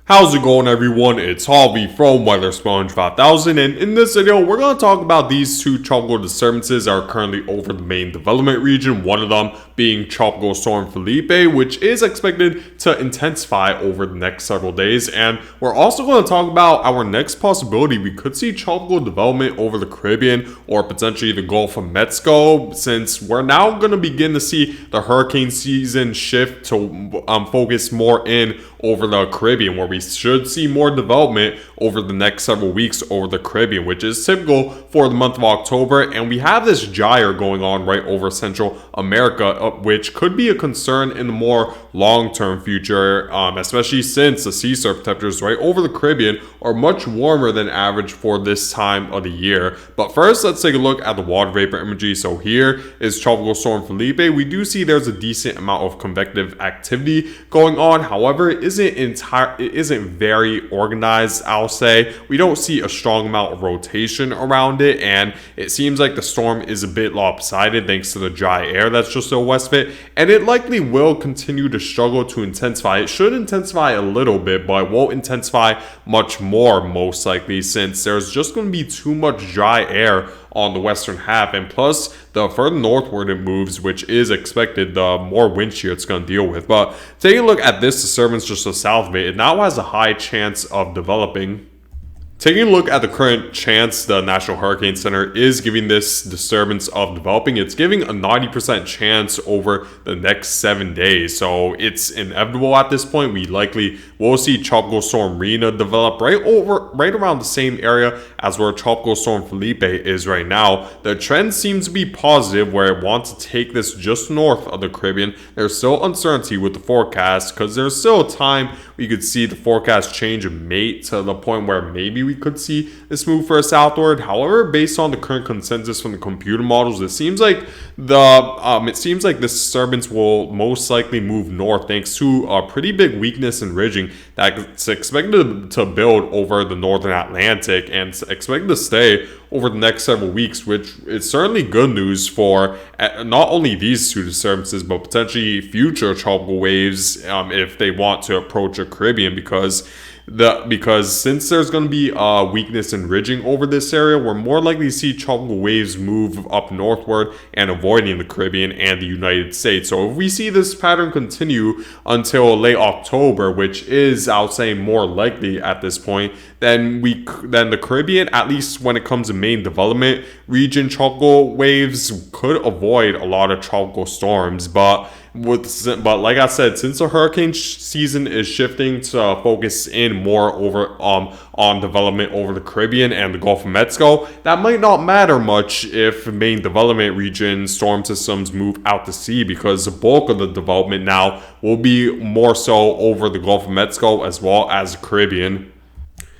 How's it going, everyone? It's Harvey from Weather Sponge 5000, and in this video we're going to talk about these two tropical disturbances that are currently over the main development region, one of them being Tropical Storm Felipe, which is expected to intensify over the next several days. And we're also going to talk about our next possibility. We could see tropical development over the Caribbean or potentially the Gulf of Mexico, since we're now going to begin to see the hurricane season shift to focus more in over the Caribbean, where we should see more development over the next several weeks over the Caribbean, which is typical for the month of October. And we have this gyre going on right over Central America, which could be a concern in the more long-term future, especially since the sea surface temperatures right over the Caribbean are much warmer than average for this time of the year. But first, let's take a look at the water vapor imagery. So here is Tropical Storm Felipe. We do see there's a decent amount of convective activity going on. However, it isn't very organized, I'll say. We don't see a strong amount of rotation around it, and it seems like the storm is a bit lopsided thanks to the dry air that's just to the west of it, and it likely will continue to struggle to intensify. It should intensify a little bit, but it won't intensify much more, most likely, since there's just going to be too much dry air on the western half, and plus the further northward it moves, which is expected, the more wind shear it's going to deal with. But taking a look at this disturbance just to the south of it, it now has a high chance of developing. Taking a look at the current chance the National Hurricane Center is giving this disturbance of developing, it's giving a 90% chance over the next 7 days. So it's inevitable at this point. We likely will see Tropical Storm Rina develop right around the same area as where Tropical Storm Felipe is right now. The trend seems to be positive, where it wants to take this just north of the Caribbean. There's still uncertainty with the forecast, because there's still time we could see the forecast change a mate to the point where maybe we could see this move for a southward. However, based on the current consensus from the computer models, it seems like this disturbance will most likely move north thanks to a pretty big weakness in ridging that's expected to build over the northern Atlantic and expected to stay over the next several weeks, which is certainly good news for not only these two disturbances, but potentially future tropical waves if they want to approach the Caribbean, because since there's going to be a weakness in ridging over this area, we're more likely to see tropical waves move up northward and avoiding the Caribbean and the United States. So if we see this pattern continue until late October, which is, I'll say, more likely at this point, then the Caribbean, at least when it comes to main development region, tropical waves could avoid a lot of tropical storms. But like I said, since the hurricane season is shifting to focus in more over on development over the Caribbean and the Gulf of Mexico, that might not matter much if main development region storm systems move out to sea, because the bulk of the development now will be more so over the Gulf of Mexico as well as the Caribbean.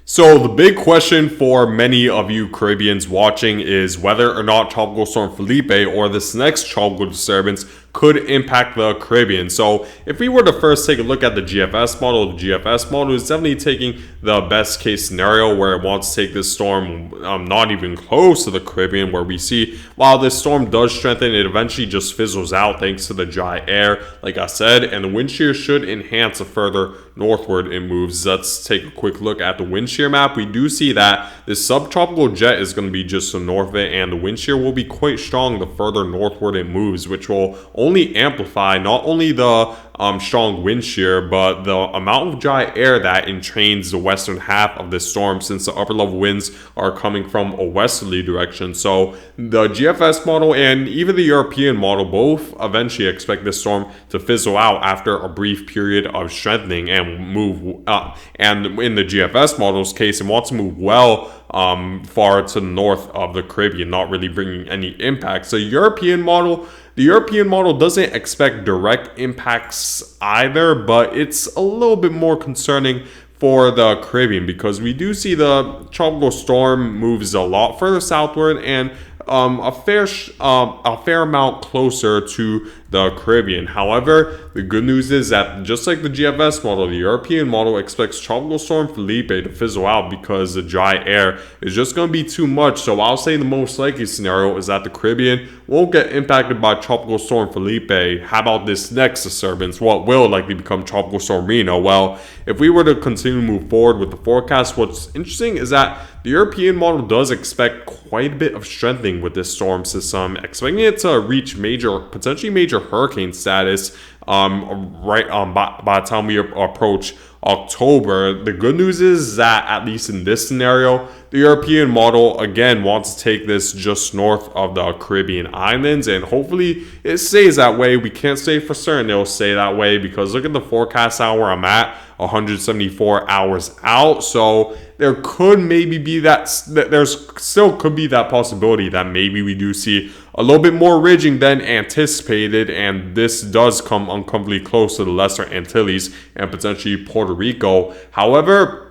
So the big question for many of you Caribbeans watching is whether or not Tropical Storm Felipe or this next tropical disturbance could impact the Caribbean. So if we were to first take a look at the GFS model is definitely taking the best case scenario, where it wants to take this storm not even close to the Caribbean, where we see while this storm does strengthen, it eventually just fizzles out thanks to the dry air, like I said, and the wind shear should enhance the further northward it moves. Let's take a quick look at the wind shear map. We do see that this subtropical jet is going to be just to the north of it, and the wind shear will be quite strong the further northward it moves, which will only amplify not only the strong wind shear, but the amount of dry air that entrains the western half of this storm, since the upper level winds are coming from a westerly direction. So the GFS model and even the European model both eventually expect this storm to fizzle out after a brief period of strengthening and move up. And in the GFS model's case, it wants to move well far to the north of the Caribbean, not really bringing any impacts. The European model doesn't expect direct impacts either, but it's a little bit more concerning for the Caribbean, because we do see the tropical storm moves a lot further southward and a fair amount closer to the Caribbean. However, the good news is that just like the GFS model, the European model expects Tropical Storm Felipe to fizzle out because the dry air is just going to be too much. So I'll say the most likely scenario is that the Caribbean won't get impacted by Tropical Storm Felipe. How about this next disturbance? What will likely become Tropical Storm Reno? Well, if we were to continue to move forward with the forecast, what's interesting is that the European model does expect quite a bit of strengthening with this storm system, expecting it to reach potentially major hurricane status by the time we approach October. The good news is that, at least in this scenario, the European model again wants to take this just north of the Caribbean islands, and hopefully it stays that way. We can't say for certain it'll stay that way because look at the forecast hour I'm at, 174 hours out. So there could maybe be there's still could be that possibility that maybe we do see a little bit more ridging than anticipated, and this does come uncomfortably close to the Lesser Antilles and potentially Puerto Rico. However,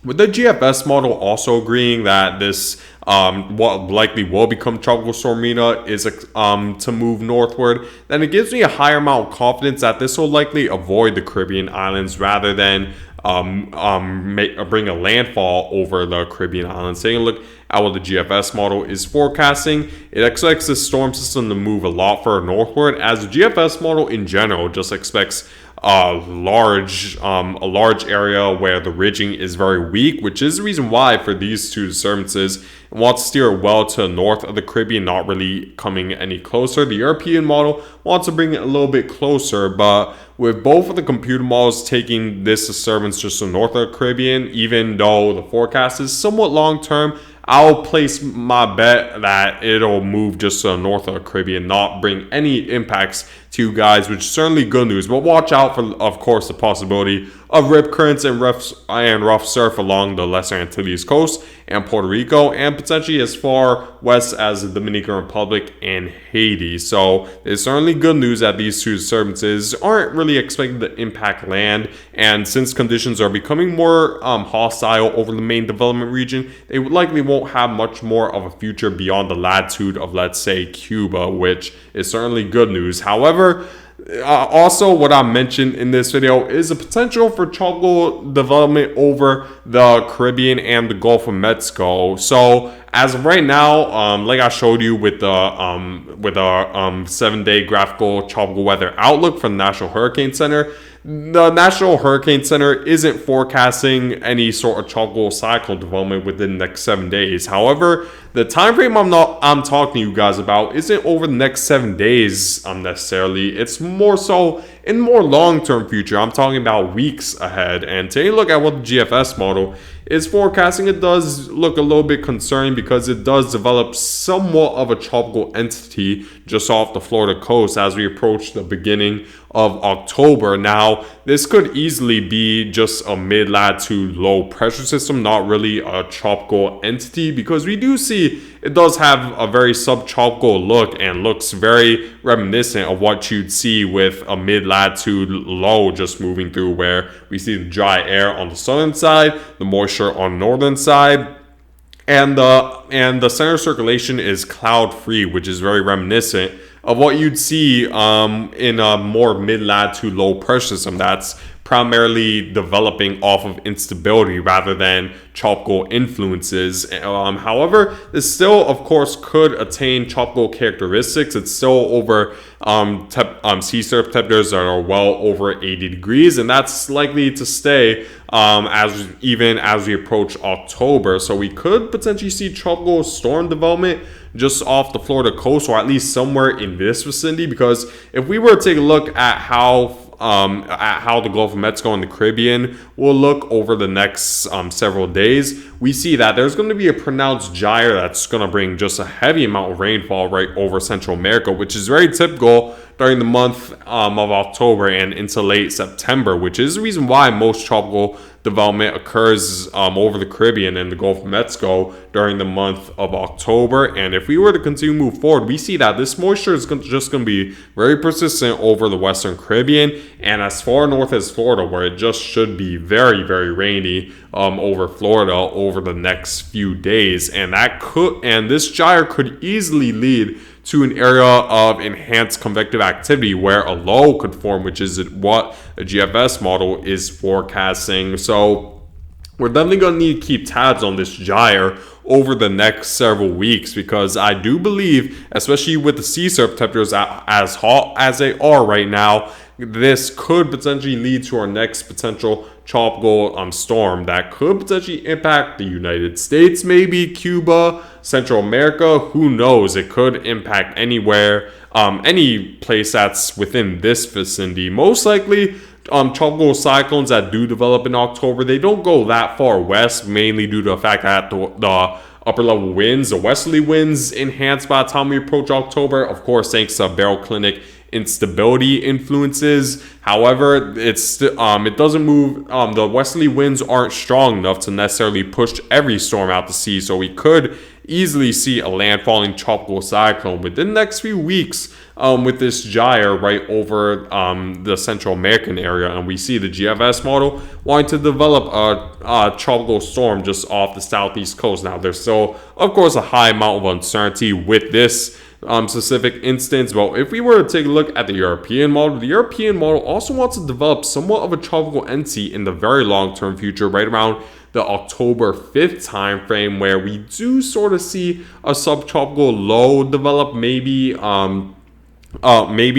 with the GFS model also agreeing that this what likely will become Tropical Storm Rena is to move northward, then it gives me a higher amount of confidence that this will likely avoid the Caribbean islands rather than bring a landfall over the Caribbean islands. Taking a look at what the GFS model is forecasting, it expects this storm system to move a lot further northward, as the GFS model in general just expects a large area where the ridging is very weak, which is the reason why for these two disturbances it wants to steer well to the north of the Caribbean, not really coming any closer. The European model wants to bring it a little bit closer, but with both of the computer models taking this disturbance just to the north of the Caribbean, even though the forecast is somewhat long term, I'll place my bet that it'll move just to the north of the Caribbean, not bring any impacts to you guys, which is certainly good news. But watch out for, of course, the possibility of rip currents and rough surf along the Lesser Antilles coast and Puerto Rico, and potentially as far west as the Dominican Republic and Haiti. So it's certainly good news that these two disturbances aren't really expected to impact land, and since conditions are becoming more hostile over the main development region, they likely won't have much more of a future beyond the latitude of, let's say, Cuba, which is certainly good news. However, also, what I mentioned in this video is the potential for tropical development over the Caribbean and the Gulf of Mexico. So, as of right now, like I showed you with our 7-day graphical tropical weather outlook from the National Hurricane Center, the National Hurricane Center isn't forecasting any sort of tropical cyclone development within the next 7 days. However, the time frame I'm talking to you guys about isn't over the next 7 days necessarily. It's more so in more long-term future. I'm talking about weeks ahead. And take a look at what the GFS model is forecasting. It does look a little bit concerning because it does develop somewhat of a tropical entity just off the Florida coast as we approach the beginning of October. Now, this could easily be just a mid-latitude low pressure system, not really a tropical entity, because we do see it does have a very subtropical look and looks very reminiscent of what you'd see with a mid-latitude low just moving through, where we see the dry air on the southern side, the moisture on the northern side, and the center circulation is cloud-free, which is very reminiscent of what you'd see in a more mid-latitude low pressure system that's primarily developing off of instability rather than tropical influences. However, this still, of course, could attain tropical characteristics. It's still over sea surface temperatures that are well over 80 degrees, and that's likely to stay as we approach October. So we could potentially see tropical storm development just off the Florida coast, or at least somewhere in this vicinity, because if we were to take a look at how the Gulf of Mexico and the Caribbean will look over the next several days, we see that there's going to be a pronounced gyre that's going to bring just a heavy amount of rainfall right over Central America, which is very typical during the month of October and into late September, which is the reason why most tropical development occurs over the Caribbean and the Gulf of Mexico during the month of October. And if we were to continue to move forward, we see that this moisture is just going to be very persistent over the Western Caribbean and as far north as Florida, where it just should be very, very rainy over Florida over the next few days. And this gyre could easily lead to an area of enhanced convective activity where a low could form, which is what a GFS model is forecasting. So we're definitely going to need to keep tabs on this gyre over the next several weeks, because I do believe, especially with the sea surf temperatures as hot as they are right now, this could potentially lead to our next potential tropical storm that could potentially impact the United States, maybe Cuba, Central America. Who knows? It could impact anywhere, any place that's within this vicinity. Most likely, tropical cyclones that do develop in October, they don't go that far west, mainly due to the fact that the upper level winds, the westerly winds, enhance by the time we approach October. Of course, thanks to baroclinic instability influences. However, it doesn't move. The westerly winds aren't strong enough to necessarily push every storm out to sea, so we could easily see a landfalling tropical cyclone within the next few weeks, with this gyre right over the Central American area. And we see the GFS model wanting to develop a tropical storm just off the southeast coast. Now, there's still, of course, a high amount of uncertainty with this specific instance. But if we were to take a look at the European model also wants to develop somewhat of a tropical entity in the very long-term future, right around the October 5th time frame, where we do sort of see a subtropical low develop. Maybe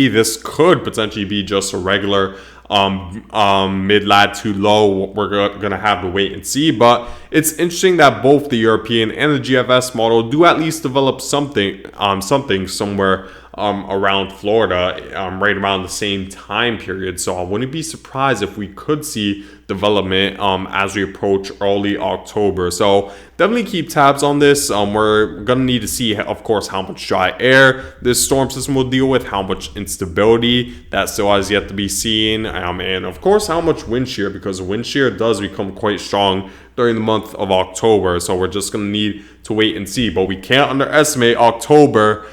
this could potentially be just a regular mid-latitude low. We're gonna have to wait and see, but it's interesting that both the European and the GFS model do at least develop something somewhere around Florida, right around the same time period. So I wouldn't be surprised if we could see development as we approach early October. So definitely keep tabs on this. We're gonna need to see, of course, how much dry air this storm system will deal with, how much instability that still has yet to be seen, and of course how much wind shear, because the wind shear does become quite strong during the month of October. So we're just going to need to wait and see. But we can't underestimate October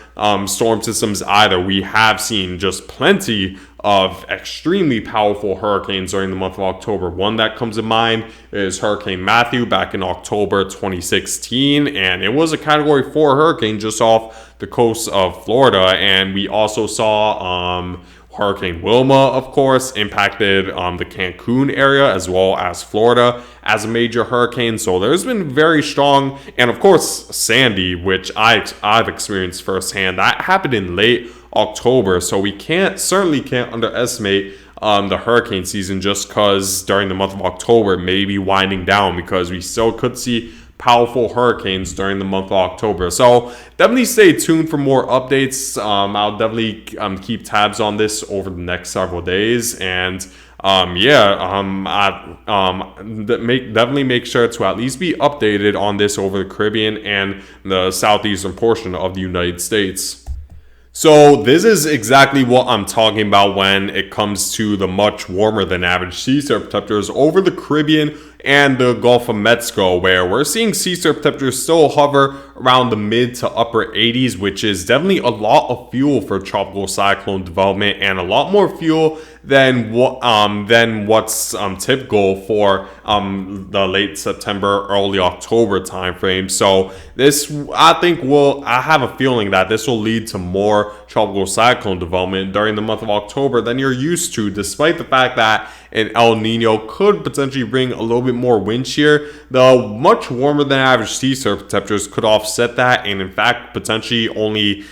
storm systems either. We have seen just plenty of extremely powerful hurricanes during the month of October. One that comes to mind is Hurricane Matthew back in October 2016, and it was a Category 4 hurricane just off the coast of Florida. And we also saw Hurricane Wilma, of course, impacted the Cancun area as well as Florida as a major hurricane. So there's been very strong, and of course Sandy, which I've experienced firsthand. That happened in late October, so we certainly can't underestimate the hurricane season, just because during the month of October it may be winding down, because we still could see powerful hurricanes during the month of October. So definitely stay tuned for more updates. I'll definitely keep tabs on this over the next several days, and definitely make sure to at least be updated on this over the Caribbean and the southeastern portion of the United States. So this is exactly what I'm talking about when it comes to the much warmer than average sea surf temperatures over the Caribbean and the Gulf of Mexico, where we're seeing sea surf temperatures still hover around the mid to upper 80s, which is definitely a lot of fuel for tropical cyclone development, and a lot more fuel than what's typical for the late September, early October timeframe. So this, I have a feeling that this will lead to more tropical cyclone development during the month of October than you're used to, despite the fact that an El Nino could potentially bring a little bit more wind shear. The much warmer than average sea surf temperatures could offset that, and in fact potentially only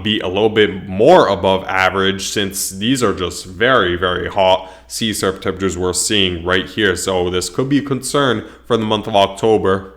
be a little bit more above average, since these are just very, very hot sea surf temperatures we're seeing right here. So this could be a concern for the month of October.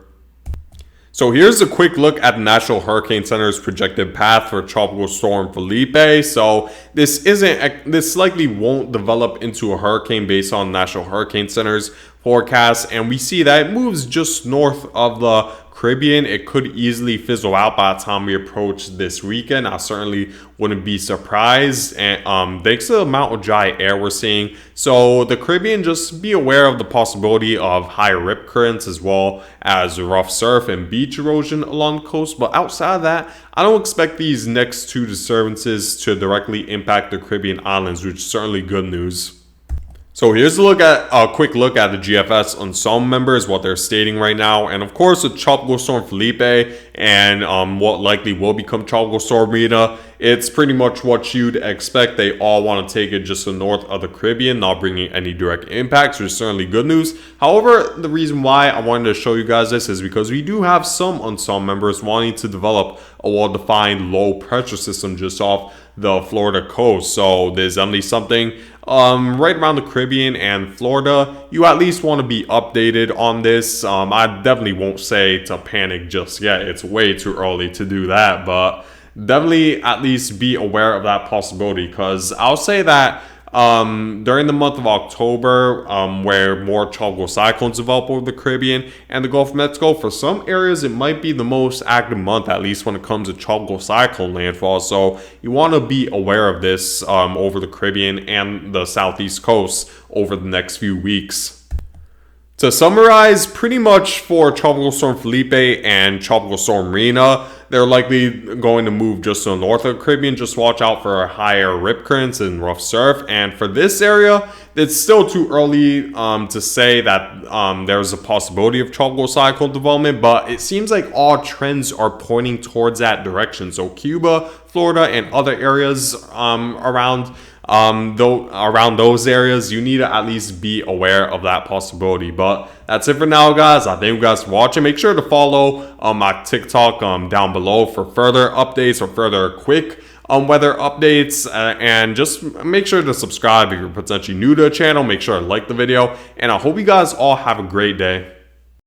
So here's a quick look at the National Hurricane Center's projected path for Tropical Storm Felipe. So this likely won't develop into a hurricane based on National Hurricane Center's forecast, and we see that it moves just north of the Caribbean. It could easily fizzle out by the time we approach this weekend. I certainly wouldn't be surprised, and thanks to the amount of dry air we're seeing. So the Caribbean, just be aware of the possibility of high rip currents as well as rough surf and beach erosion along the coast. But outside of that, I don't expect these next two disturbances to directly impact the Caribbean islands, which is certainly good news. So here's a quick look at the GFS ensemble members, what they're stating right now. And of course, with Tropical Storm Felipe and what likely will become Tropical Storm Rita, it's pretty much what you'd expect. They all want to take it just to the north of the Caribbean, not bringing any direct impacts, which is certainly good news. However, the reason why I wanted to show you guys this is because we do have some ensemble members wanting to develop a well-defined low pressure system just off the Florida coast. So there's definitely something right around the Caribbean and Florida. You at least want to be updated on this. I definitely won't say to panic just yet. It's way too early to do that, but definitely at least be aware of that possibility, because I'll say that during the month of October, where more tropical cyclones develop over the Caribbean and the Gulf of Mexico, for some areas it might be the most active month, at least when it comes to tropical cyclone landfall. So you want to be aware of this over the Caribbean and the southeast coast over the next few weeks. To summarize, pretty much for Tropical Storm Felipe and Tropical Storm Rina, they're likely going to move just to the north of the Caribbean. Just watch out for higher rip currents and rough surf. And for this area, it's still too early to say that there's a possibility of tropical cyclone development, but it seems like all trends are pointing towards that direction. So Cuba, Florida, and other areas around those areas, you need to at least be aware of that possibility. But that's it for now, guys. I thank you guys for watching. Make sure to follow my TikTok down below for further updates or further quick weather updates, and just make sure to subscribe if you're potentially new to the channel. Make sure to like the video, and I hope you guys all have a great day.